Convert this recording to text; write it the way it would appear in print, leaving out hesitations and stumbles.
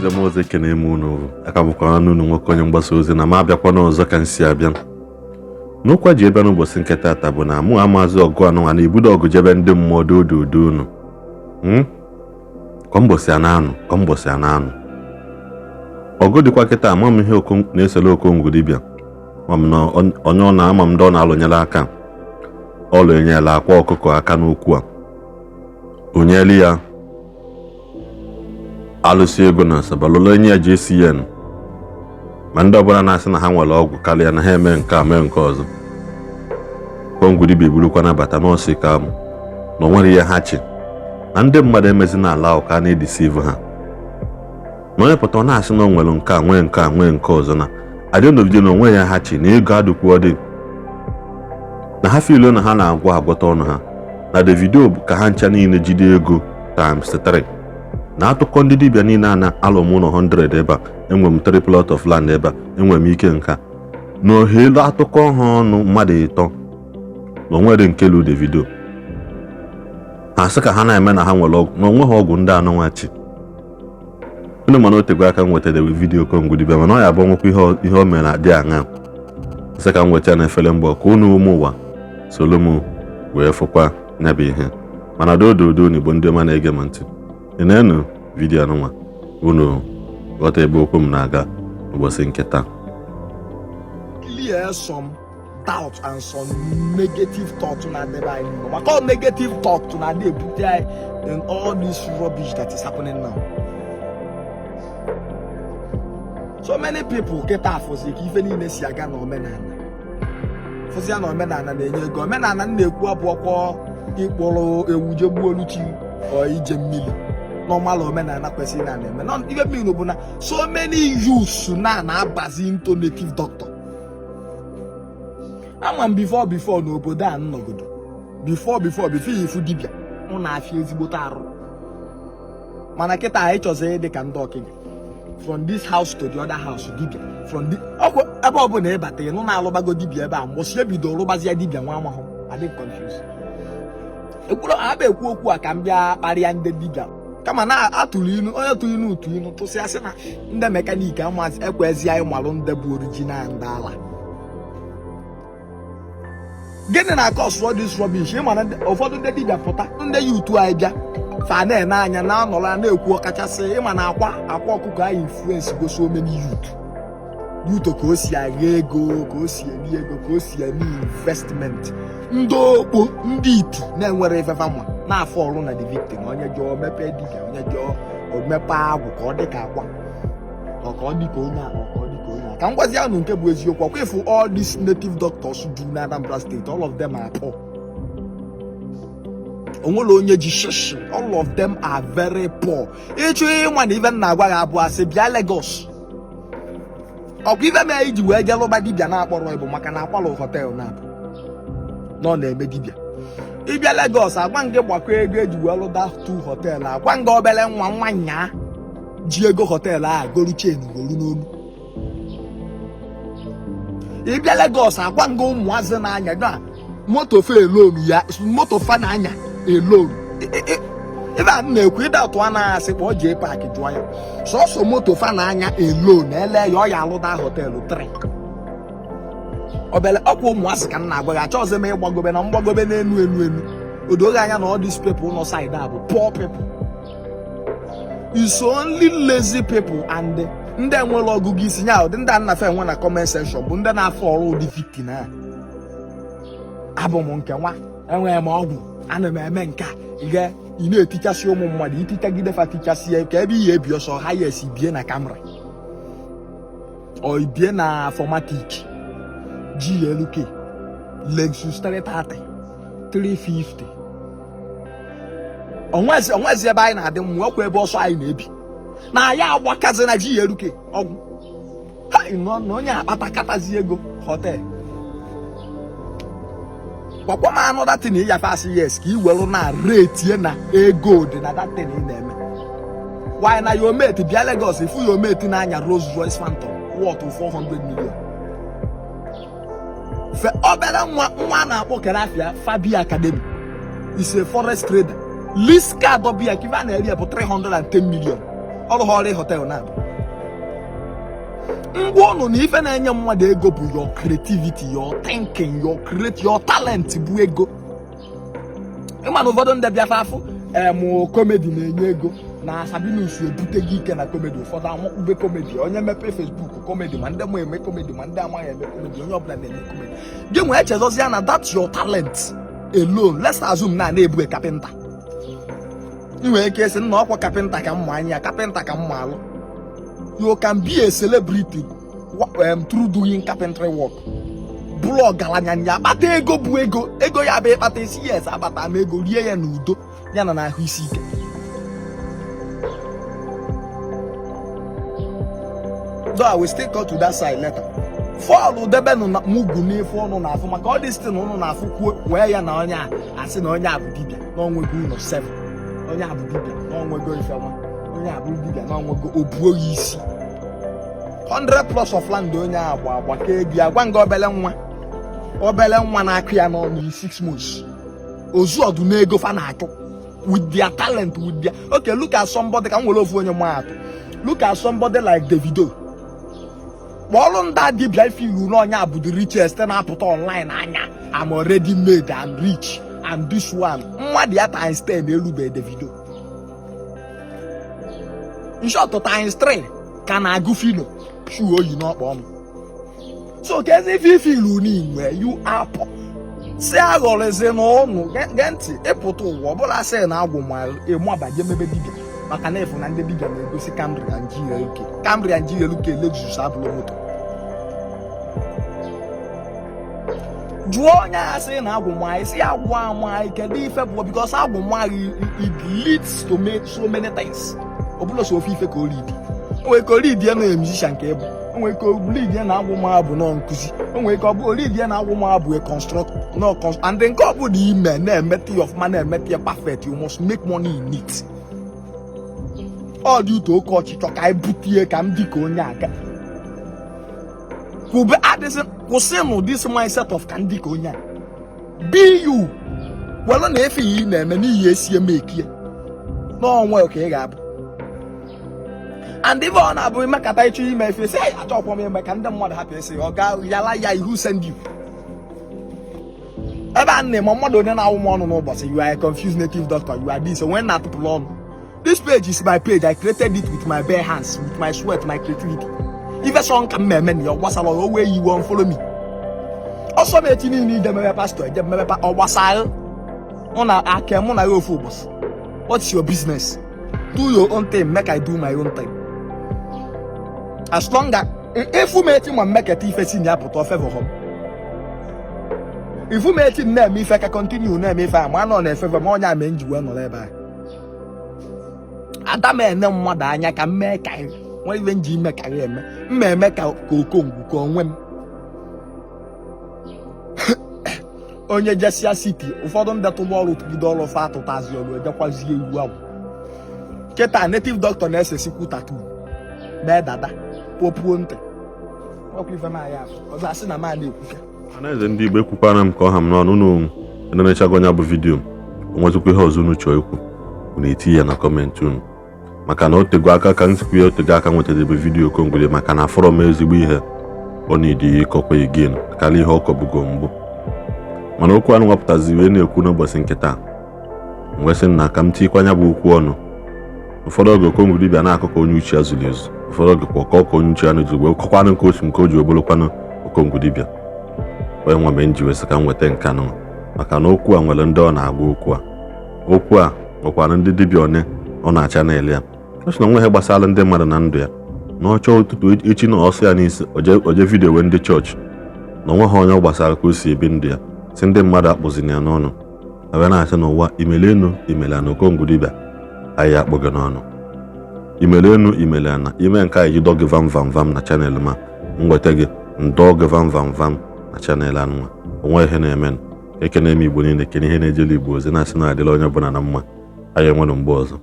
Nze m ozi ekene ime unu aka bụkwa unu nwoke onye mgbasa ozi na ma abịakwa n'ọzọ ka nsi abịa n'ụkwa ji ebe n'ụbọchị nke tata bụ na mụ amaazị ọgụ anụnwa na ibudo ọgụ jebe ndị mmụọ dododo unu kọmbọsị a na-anụ ọgụ dịkwa kịta ama m ihe na-esele Okongwu Dibia onye ọ na-ama m ndị ọ na-alụnyere aka ọlụ enyela akwa ọkụkọ aka n'okwu a onyeli ya alụsị ego na sabalolo enye ya JCN ma ndị ọbụla na-asị na ha nwere ọgwụ karịa na ha eme nke a mee nke ọzọ. Okongwu Dibia burukwa nabata n'ọsị ka mụ na onwere ihe ha chi na ndị mmadụ emezi n'ala ụka na-edisive ha na onye pụta ọ na-asị na o nwere nke a nwee nke ọzọ na adịnovidio na onwe ya ha chi na ego adịkwu ọdị na ha filo na ha na-agwọta ọnụ ha na Davido ka ha ncha niile jide ego times 3 na atụkọ ndị dibịa niile a na-alụ m ụlọ 100 ebe a enwe m 3 plot of land ebe a enwe m ike nka na ohelu atụkọ ha ọnụ mmadụ ịtọ na onwere nke lu Davido ha sị ka ha na-eme na ha nwere ọgwụ na onwe ha ọgwụ ndị anọnwachi unu mana otegwe aka m nwetara vidiyo Okongwu Dibia mana ọ ya bụ nwekwa ihe o mere na dị aṅa sị ka m nweta na efere mbọ ka unu ụmụ ụwa solo m wee fụkwa nyabụ ihe mana dododo n'Igbo ndị ọma na-ege m ntị ị na-enu vidiyo anụnwa unu ghọta ebe okwu m na-aga ụbọchị nke taa. Clear some doubt and some negative thoughts na the right now. But all negative thoughts na dey put in all this rubbish that is happening now. So many people get off for sick even in Isiagu na Omenala. Fozia na Omenala na-enye ego. Omenala na-ekwu abụọkwa ikpọrọ ewu jegbuo oluchi o ije mmiri. Normal Omenala kwesịrị na na-eme. No even me no bụ na so many youths na-abazi into native doctor. Ama before n'obodo a nnọgodo. Before ifu dibia ọ na-afịa ezigbote arụ. Mana kịta anyị chọzị dị ka ndị ọkịga. From this house to the other house dibia. From the ebe ọ bụ na ịbata ịnụ na-alụbago dibia ebe a mgbọsi ebido rụbazia dibia nwa amahụ. I dey confused. Ekwuru aba ekwu okwu a ka m bịa kparịa ndị dibia. Kama na atụrụ inu onye tụrụ inu ụtụ inu tụsịasị na ndị mekaniki amazi ekwezi anyị malụ ndị bụ original ndị ala. Gịnị na cause all this rubbish? Ịma na ụfọdụ ndị dibia pụta ndị yutu anyị bịa fa na-ene anya na-anọrọ na-ekwu ọkachasị ịma na akwa ọkụkọ anyị influence go so many youth ka o si agha ego ka o si eri ego ka o si eme investment ndị okpo ndị iti na-enwere ifefa mma na-afọ ọrụ na the victim onye jụọ mepe dibia onye jụọ omepe agwụ ka ọ dị ka akwa ka ọ dị ka onye a ka m gwazi anụ nke bụ eziokwu ọkwa ịfụ all these native doctors do na Anambra State all of them are poor. Onwere onye ji shishi, all of them are very poor. Ịchụ ịnwa na even na-agwa gị abụọ asị bịa Lagos. Ọkwa ife mee iji wee jee lụba dibia na-akpọrọ ịbụ maka na akwalụ hotel na-abụ nọ na-eme dibia. Ịbịa Lagos agwa ngị gbakọ ego eji wee lụda 2 hotel agwa ngị obere nwa nya ji ego hotel a golu chain goru n'olu. Ịbịa Lagos agwa ngị ụmụazị na-anya na moto fe alone ya moto fa na-anya alone. Ebe a na-ekwu ịda atụ anaghị asị kpa ọ jee paakị jụọ ya sọsọ moto fa na-anya alone ele ya ọ ya alụda họteelụ 3 obele ọkwa ụmụazị ka m na-agwa gị achọghịzị m ịgbagobe na mgbagobe n'enu odoghị anya na all these people nọ side a bụ poor people. It's only lazy people and ndị enwere ọgụgụ isi nya ụdị ndị a nnafe enwe na comment section bụ ndị na-afọ ọrụ ụdị victim a. Abụ m nke nwa enwere m ọgwụ ana m eme nke a ị na-etichasị ụmụ mmadụ itichagide fa tichasị ka ebe ihe ebi ọsọ ha ya esi bie na kamera o bie na formatic GLK Lexus 330 350 onwezi ebe anyị na-adị m ọkwa ebe ọsọ anyị na-ebi na ya agbakazi na GLK ọgwụ ha nọ onye akpata katazi ego hotel gwakwa m anụ datin ya fasị yes ka i welu na rate na ego dị na datin ị na-eme. Why na your mate bịa Lagos ifu your mate na-anya Rolls Royce Phantom worth 400 million. Fe obere nwa na-akpọ Kerafia Fabi Academy is a forest trader. List card ọbịa kiva na area bụ 310 million. ọrụ ha ọrụ hotel na ngwa ụnụ na ife na-enye mmadụ ego bụ your creativity, your thinking, your talent bụ ego. Ịma na ụfọdụ ndị bịa afụ komedi na-enye ego na Sabinus ebute gị ike na komedi. Ụfọdụ amakpube komedi, onye mepe Facebook komedi, ma ndị ma eme komedi, ma ndị amaghị eme komedi, onye ọbụla na-eme komedi. Gị nwee echezọzi ya na that's your talent alone. Let's assume na-ebu kapịnta. I nwere ike esi na ọkwa kapịnta ka mma anya, kapịnta ka mma alụ. You can be a celebrity through doing carpentry work. Bụrụ ọgaranya ya akpata ego bụ ego ya bụ ịkpata isi yes akpata m ego rie ya n'udo ya na ahụ isi ike. Though I will still go to that side later. Fọlụ debe nụ mugwu n'ife ọnụ na-afụ maka ọ dị site na ụnụ na-afụ kwuo wee ya na onye a asị na onye a bụ dibịa n'ọnwego ụlọ 7. Onye a bụ dibịa n'ọnwego ife nwa. Onye a bụ dibịa n'ọnwego obuo ya isi. 100+ of land onye a agba ka ego ya gwa nga obele nwa na-akụ ya n'ọnụ 6 months. Ozu ọdụ n'ego fa na-achụ with their talent, with their okay, look at somebody ka m were ofu onye mma atụ. Look at somebody like Davido. Kpọọlụ ndị dibịa ife ilu n'ọnya bụ the richest na-apụta online anya I'm already made and rich and this one mmadụ ya times 10 elube Davido. In short, times 3 ka na-agụ fino shoe oyi n'ọkpa ọnụ. So kezi ife ilu n'inwe you are si aghọrịzi n'ọnụ gee ntị ịpụta ụwa ọbụla sị na agwụ ma emu abaje mebe dibịa maka na efu na ndị dibịa na-egosi Camry and GLK Lexus abụrụ moto. Jụọ onye a sị na agwụ nwaanyị si agwụ amaghị kedu ife bụ because agwụ nwaanyị it leads to make so many things. Ọbụla so ofe ife ka o lead. O nwere ka o lead ya na musician nke ebu. O nwere ka o lead ya na agwụ nwaanyị bụ nọ nkuzi. O nwere ka o lead ya na agwụ nwaanyị bụ a constructor no construct and nke ọ bụla ime na-emete ya ọfụma na-emete ya perfect you must make money in it. Ọ dị ụtọ oke ọchịchọ ka anyị butie ka m dị ka onye aka. Kwụsịnụ this mindset of ka ndị ka onye a. Be you. Welo na efe iyi na-eme n'ihi esi eme ekie. N'ọnwa ka ị ga-abụ. And if ọ na-abụ imekata ịchọ ime efe sị achọkwa m eme ka ndị mmadụ hapụ esi ọ ga yala ya who send you. Ebe a na-eme mmadụ onye na-awụ m ọnụ n'ụbọchị you are a confused native doctor you are this so when na-atụpụrụ ọnụ. This page is my page. I created it with my bare hands, with my sweat, my creativity. If a song can me or was all way you won't follow me. Also, me need the pastor, the member or was I on a came on a go focus. What's your business? Do your own thing, make I do my own thing. As long as if you make him make a thief in your put off ever home. If you make him name if I can continue, name if I'm one on a favor more than I you well or Adame na mmadụ anya ka mmee ka nwa iwe nji ime ka eme ka Okongwu ka onwe m onye Jesia City ụfọdụ ndị tụrụ ọrụ tụgide ọrụ fa atụtazi ọrụ ejekwazie iwu agwụ kịta native doctor na-esesikwu tattoo mee dada popuo ntị ọkwa ife na ya ọzọ asị na ma na-ekwuke anaeze ndị Igbo ekwukwara m ka ọha m n'ọnụ unu enenechago nya bụ vidiyo onwezikwa ihe ọzọ unu chọọ ikwu unu eti ya na kọmentị unu maka na otego aka ka nsikwu ya otego aka nwetadebe vidiyo Okongwu maka na fọrọ m ezigbo ihe ọ na-edi ịkọkwa again karịa ihe ọ kọbugo mbụ mana okwu anụ nwapụtazi wee na-ekwu n'ụbọchị nke taa wee sị na ka m tikwanya bụ okwu ọnụ ụfọdụ oge Okongwu Dibia na-akụkọ onye uche azụrụ ezu ụfọdụ oge kwa ọkọ onye uche anụ zugbo kọkwanụ nke otu nke o ji obolokwanụ Okongwu Dibia onye nwa mgbe nji wee sị ka m nweta nka nụ maka na okwu a nwere ndị ọ na-agwa okwu a nwekwana ndị dibịa one ọ na-acha na-ele ya ọ sị na nwe ihe gbasara ndị mmadụ na ndụ ya na ọ chọọ ụtụtụ echi na ọsọ ya n'isi oje vidiyo wee ndị chọọchị na onwe ha onye ọ gbasara ka o si ebi ndụ ya si ndị mmadụ akpụzina ya n'ọnụ wee na-asị n'ụwa imele enu imele na Okongwu Dibia anyị akpụghị n'ọnụ imele enu imele na ime nke a iji dọgị vam na chanel ma nweta gị ndọgị vam na chanel anụnwa onwe ihe na-eme ekene m Igbo niile kene ihe na-ejele Igbo ozi na-asị na adịla onye ọbụla na mma anyị enwere mgbe ọzọ